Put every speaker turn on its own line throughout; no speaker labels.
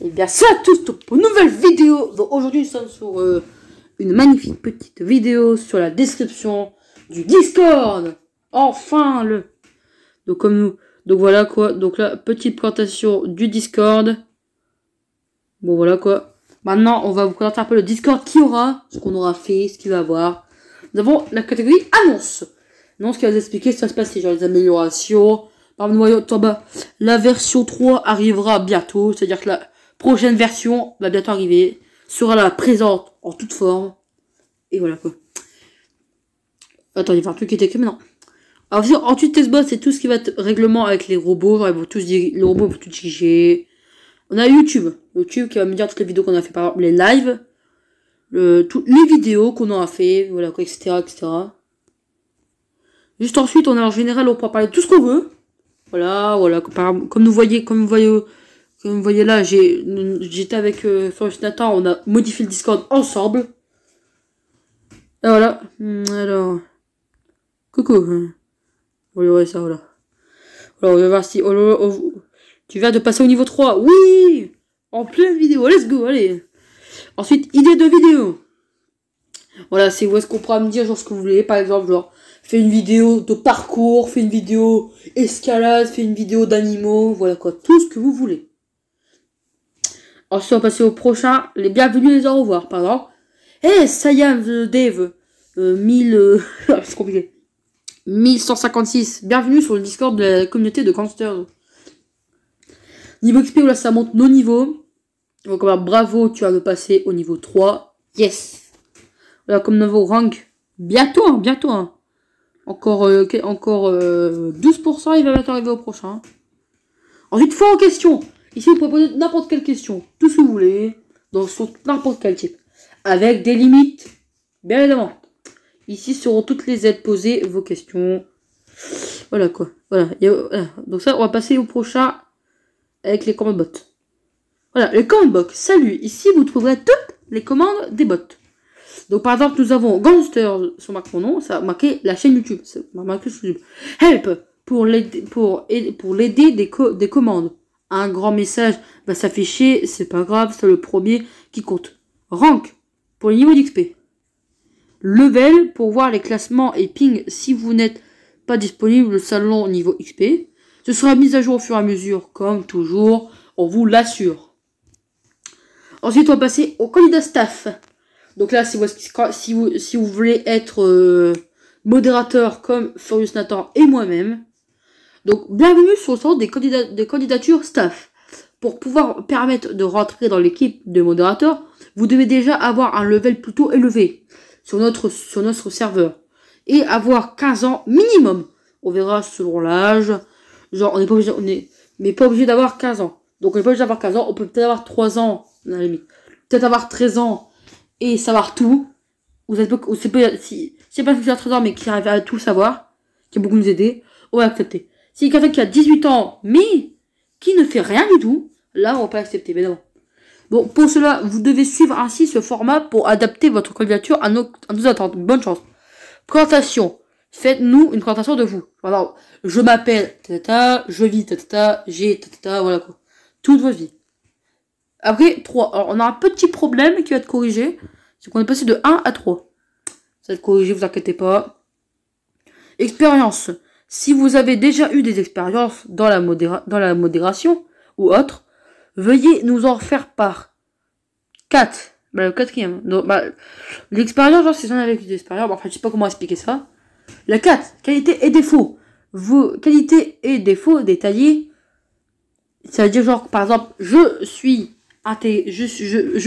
Et bien salut à tous pour une nouvelle vidéo. Donc aujourd'hui nous sommes sur une magnifique petite vidéo sur la description du Discord. Enfin donc voilà quoi. Donc là, petite présentation du Discord. Bon voilà quoi. Maintenant on va vous présenter un peu le Discord qui aura, ce qu'on aura fait, ce qu'il va avoir. Nous avons la catégorie annonce. Annonce qui va vous expliquer ce qui va se passer, genre les améliorations. Par exemple, voyons en bas, la version 3 arrivera bientôt, c'est-à-dire que la prochaine version va bientôt arriver, sera là présente en toute forme. Et voilà quoi. Attends, il y a un truc qui était écrit maintenant. Alors ensuite, testbot, c'est tout ce qui va être règlement avec les robots. Genre, ils vont tous dire, les robots vont tout diriger. On a YouTube qui va me dire toutes les vidéos qu'on a fait, par exemple les lives, toutes les vidéos qu'on a fait, voilà quoi, etc., etc. Juste ensuite, on a en général, on peut parler de tout ce qu'on veut. Voilà, comme vous voyez là, j'étais avec Forest Nathan, on a modifié le Discord ensemble. Et voilà. Alors. Coucou. Voilà, ça, voilà. Alors, on va voir si... tu viens de passer au niveau 3. Oui. En pleine vidéo. Let's go, allez. Ensuite, idée de vidéo. Voilà, c'est où est-ce qu'on pourra me dire genre ce que vous voulez. Par exemple, genre, fais une vidéo de parcours, fais une vidéo escalade, fais une vidéo d'animaux. Voilà quoi, tout ce que vous voulez. Ensuite, on va passer au prochain. Les bienvenus, les au revoir, par exemple. Hey, Sayam the Dave, 1000, c'est compliqué. 1156. Bienvenue sur le Discord de la communauté de Gangsters. Niveau XP, là, ça monte nos niveaux. Donc, bravo, tu vas me passer au niveau 3. Yes. Voilà, comme nouveau rank. Bientôt, hein. Encore 12%, il va bientôt arriver au prochain. Ensuite, fois en question. Ici, vous pouvez poser n'importe quelle question. Tout ce que vous voulez. Donc, sur n'importe quel type. Avec des limites. Bien évidemment. Ici seront toutes les aides posées, vos questions. Voilà quoi. Voilà. Donc ça, on va passer au prochain avec les commandes bots. Voilà, les commandes bots. Salut. Ici, vous trouverez toutes les commandes des bots. Donc par exemple, nous avons Gangster sur mon nom. Ça a marqué la chaîne YouTube. Ça m'a marqué sur YouTube. Help pour l'aider des commandes. Un grand message va s'afficher. C'est pas grave, c'est le premier qui compte. Rank pour le niveau d'XP. Level pour voir les classements et ping si vous n'êtes pas disponible le salon niveau XP. Ce sera mis à jour au fur et à mesure, comme toujours, on vous l'assure. Ensuite, on va passer au candidat staff. Donc là, si vous voulez être modérateur comme Furious Nathan et moi-même. Donc, bienvenue sur le centre des candidatures staff. Pour pouvoir permettre de rentrer dans l'équipe de modérateurs, vous devez déjà avoir un level plutôt élevé sur notre serveur et avoir 15 ans minimum. On verra selon l'âge. Genre, on n'est pas obligé d'avoir 15 ans. Donc, on n'est pas obligé d'avoir 15 ans. On peut peut-être avoir 3 ans, à la limite. Peut-être avoir 13 ans et savoir tout. Vous êtes si c'est pas que j'ai 13 ans, mais qui arrive à tout savoir, qui a beaucoup nous aider, on va accepter. Si quelqu'un qui a 18 ans, mais qui ne fait rien du tout, là, on va pas accepter, évidemment. Bon, pour cela, vous devez suivre ainsi ce format pour adapter votre candidature à nos attentes. Bonne chance. Présentation. Faites-nous une présentation de vous. Voilà. Je m'appelle tata, je vis tata, j'ai tata, voilà quoi. Toute votre vie. Après, 3. Alors, on a un petit problème qui va être corrigé. C'est qu'on est passé de 1 à 3. Ça va être corrigé, vous inquiétez pas. Expérience. Si vous avez déjà eu des expériences dans la modération ou autre, veuillez nous en faire part. 4. Le quatrième. Donc, l'expérience, genre, si j'en avais des expériences, enfin, je sais pas comment expliquer ça. La 4. Qualité et défauts. Vos qualités et défauts détaillés. Ça veut dire, genre, par exemple, je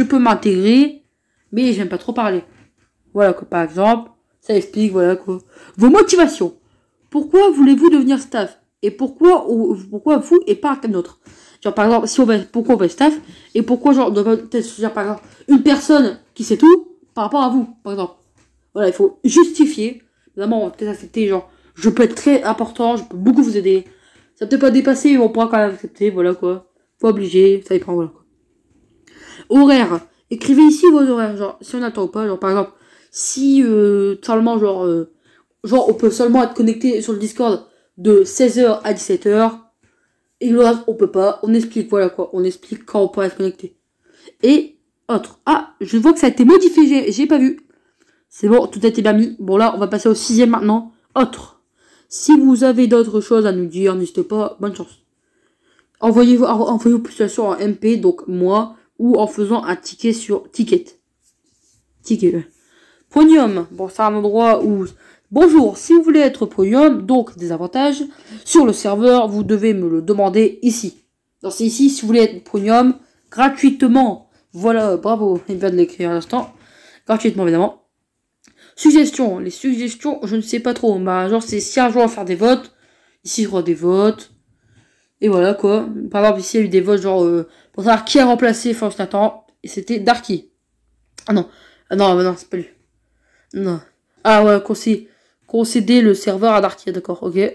peux m'intégrer, mais j'aime pas trop parler. Voilà, quoi, par exemple, ça explique, voilà, quoi. Vos motivations. Pourquoi voulez-vous devenir staff? Et pourquoi vous et pas quelqu'un d'autre? Genre, par exemple, pourquoi on va staff? Et pourquoi, genre, peut-être, par exemple, une personne qui sait tout par rapport à vous, par exemple. Voilà, il faut justifier. Évidemment, on va peut-être accepter, genre, je peux être très important, je peux beaucoup vous aider. Ça peut pas dépasser, mais on pourra quand même accepter, voilà, quoi. Faut obliger, ça dépend, voilà, quoi. Horaire. Écrivez ici vos horaires, genre, si on attend ou pas, genre, par exemple, si, seulement, genre, Genre, on peut seulement être connecté sur le Discord de 16h à 17h. Et le reste, on peut pas. On explique, voilà quoi. On explique quand on peut être connecté. Et autre. Ah, je vois que ça a été modifié. J'ai pas vu. C'est bon, tout a été bien mis. Bon, là, on va passer au 6e maintenant. Autre. Si vous avez d'autres choses à nous dire, n'hésitez pas. Bonne chance. Envoyez-vous plus sur un MP, donc moi, ou en faisant un ticket sur Ticket. Ticket. Premium. Bon, c'est un endroit où... Bonjour, si vous voulez être premium, donc des avantages, sur le serveur, vous devez me le demander ici. Donc c'est ici, si vous voulez être premium, gratuitement. Voilà, bravo, il vient de l'écrire à l'instant. Gratuitement, évidemment. Suggestions. Les suggestions, je ne sais pas trop. Bah, genre, c'est si un jour on va faire des votes. Ici, il y aura des votes. Et voilà, quoi. Par exemple, ici, il y a eu des votes, genre, pour savoir qui a remplacé Force Nathan. Et c'était Darky. Ah non. Ah non, non, c'est pas lui. Non. Ah ouais, concéder le serveur à Darky, d'accord, ok. Ok,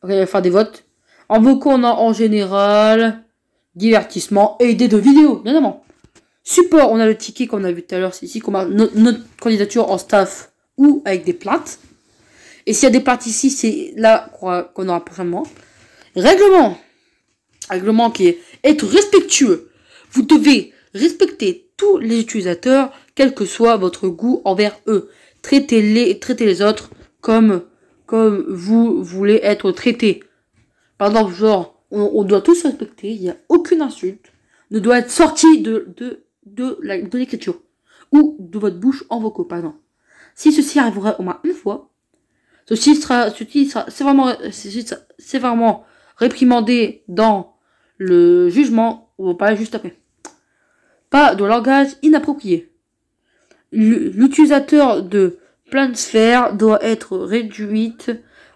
on va faire des votes. En vocaux, on a en général divertissement et idées de vidéos, bien évidemment. Support, on a le ticket qu'on a vu tout à l'heure, c'est ici qu'on a notre candidature en staff ou avec des plaintes. Et s'il y a des plaintes ici, c'est là qu'on aura prochainement. Règlement. Règlement qui est être respectueux. Vous devez respecter tous les utilisateurs, quel que soit votre goût envers eux. Traitez les autres comme vous voulez être traités. Par exemple, genre, on doit tous se respecter, il n'y a aucune insulte ne doit être sortie de l'écriture ou de votre bouche en vocaux, par exemple. Si ceci arriverait au moins une fois, c'est vraiment réprimandé dans le jugement, on va parler juste après. Pas de langage inapproprié. L'utilisateur de planisphère doit être réduit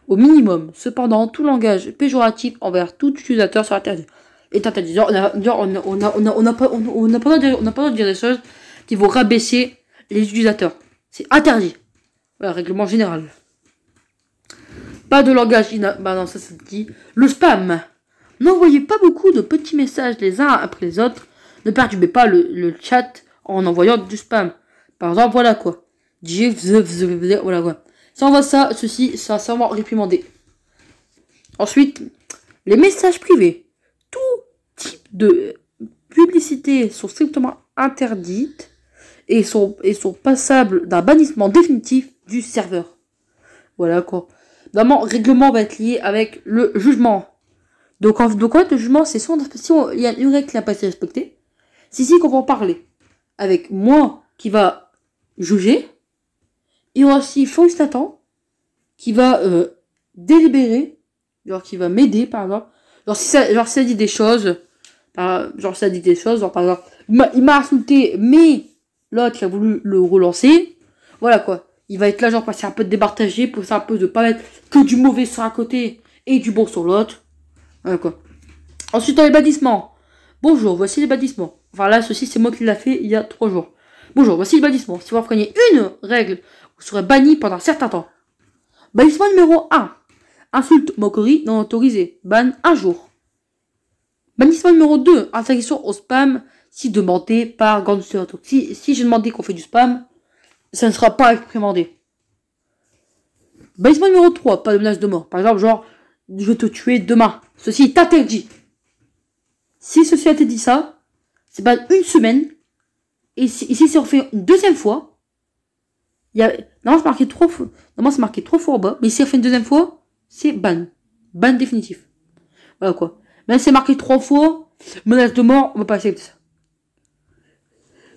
au minimum. Cependant, tout langage péjoratif envers tout utilisateur sera interdit. Est interdit. On n'a pas le droit de dire des choses qui vont rabaisser les utilisateurs. C'est interdit. Voilà, règlement général. Pas de langage bah non, ça c'est dit. Le spam. N'envoyez pas beaucoup de petits messages les uns après les autres. Ne perturbez pas le chat en envoyant du spam. Par exemple, voilà quoi. Voilà quoi. Si on voit ça, ceci, ça va vraiment réprimandé. Ensuite, les messages privés. Tout type de publicité sont strictement interdites et sont passables d'un bannissement définitif du serveur. Voilà quoi. Normalement, règlement va être lié avec le jugement. Donc en fait, le jugement, c'est soit si il y a une règle qui n'a pas été respectée, c'est ici qu'on va en parler. Avec moi qui va juger, il y aura aussi Force Nathan qui va délibérer, genre qui va m'aider par exemple. Genre si ça dit des choses, par exemple, il m'a insulté, mais l'autre a voulu le relancer. Voilà quoi. Il va être là, genre passer un peu de départager pour ça un peu de pas mettre que du mauvais sur un côté et du bon sur l'autre. Voilà quoi. Ensuite, dans les bannissements. Bonjour, voici les bannissements. Enfin là, ceci, c'est moi qui l'a fait il y a 3 jours. Bonjour, voici les bannissements. Si vous reprenez une règle, vous serez banni pendant un certain temps. Bannissement numéro 1. Insulte, moquerie non autorisée. Ban 1 jour. Bannissement numéro 2. Interdiction au spam si demandé par Gangster. Donc si j'ai demandé qu'on fait du spam, ça ne sera pas réprimandé. Bannissement numéro 3. Pas de menace de mort. Par exemple, genre, je vais te tuer demain. Ceci est interdit. Si ceci a été dit ça, c'est ban une semaine. Et si c'est refait une deuxième fois, normalement c'est marqué 3 fois. Normalement c'est marqué 3 fois en bas. Mais si c'est refait une deuxième fois, c'est ban. Ban définitif. Voilà quoi. Mais c'est marqué 3 fois. Menace de mort, on va pas accepter ça.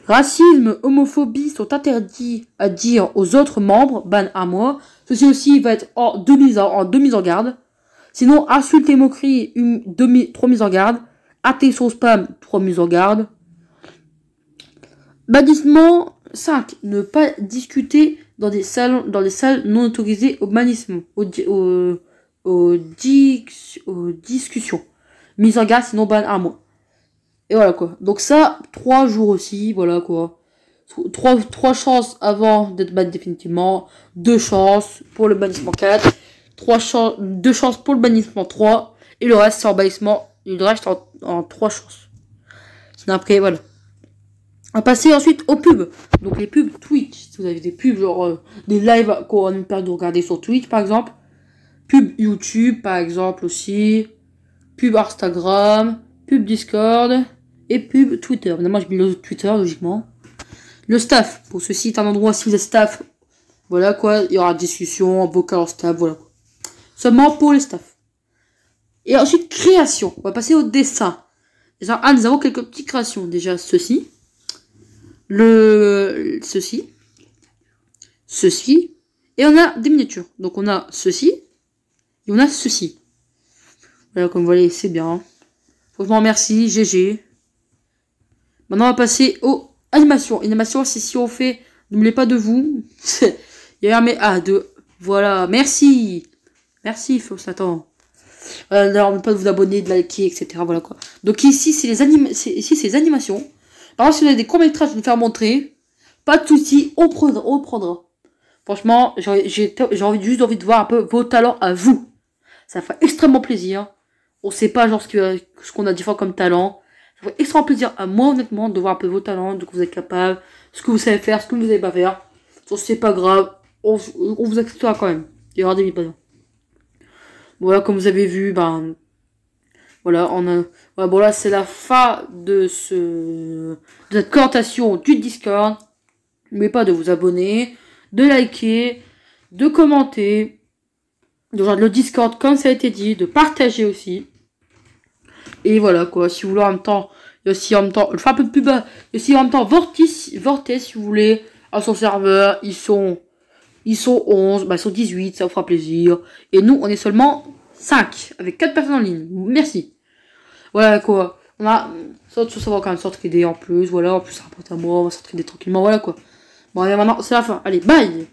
Racisme, homophobie sont interdits à dire aux autres membres, ban à moi. Ceci aussi va être en 2 mises en garde. Sinon, insulte et moquerie, 3 mises en garde. Attention au spam, 3 mises en garde. Bannissement 5. Ne pas discuter dans les salles non autorisées au bannissement, aux discussions. Mise en garde, sinon ban à moi. Et voilà quoi. Donc ça, 3 jours aussi, voilà quoi. 3 chances avant d'être banni définitivement. 2 chances pour le bannissement 4. 2 chances pour le bannissement 3. Et le reste c'est en bannissement. Il reste en 3 chances. Sinon après, voilà. On va passer ensuite aux pubs. Donc les pubs Twitch. Si vous avez des pubs, genre des lives qu'on nous permet de regarder sur Twitch, par exemple. Pub YouTube, par exemple, aussi. Pub Instagram. Pub Discord. Et pub Twitter. Évidemment, je mets le Twitter, logiquement. Le staff. Pour ce site, un endroit, si vous êtes staff, voilà quoi. Il y aura discussion, vocal en staff, voilà quoi. Seulement pour les staffs. Et ensuite, création. On va passer au dessin. Déjà, nous avons quelques petites créations. Déjà, ceci. Ceci. Ceci. Et on a des miniatures. Donc, on a ceci. Et on a ceci. Voilà, comme vous voyez, c'est bien. Franchement, merci. GG. Maintenant, on va passer aux animations. Animation, c'est si on fait... N'oubliez pas de vous. Il y a un mais... Ah, de... Voilà. Merci. Merci, faut s'attendre. N'oubliez pas de vous abonner, de liker, etc. Voilà quoi. Donc ici, c'est les animations. Par exemple, si vous avez des courts-métrages à nous faire montrer, pas de soucis, on prendra. Franchement, j'ai juste envie de voir un peu vos talents à vous. Ça fait extrêmement plaisir. On sait pas genre ce qu'on a différent comme talent. Ça fait extrêmement plaisir à moi honnêtement de voir un peu vos talents, de que vous êtes capable, ce que vous savez faire, ce que vous ne savez pas faire. C'est pas grave, on vous acceptera quand même. Il y aura des vidéos. Voilà, comme vous avez vu, ben voilà, voilà, bon là c'est la fin de cette présentation du Discord. N'oubliez pas de vous abonner, de liker, de commenter, de rejoindre le Discord comme ça a été dit, de partager aussi. Et voilà quoi, si vous voulez en même temps, il y a aussi en même temps, je fais un peu de pub, il y a aussi en même temps Vortex si vous voulez, à son serveur, ils sont 11, bah ils sont 18, ça vous fera plaisir. Et nous, on est seulement 5, avec 4 personnes en ligne. Merci. Voilà quoi. On a, ça va quand même s'entraider en plus, voilà, en plus ça rapporte à moi, on va s'entraider tranquillement, voilà quoi. Bon allez maintenant, c'est la fin. Allez, bye!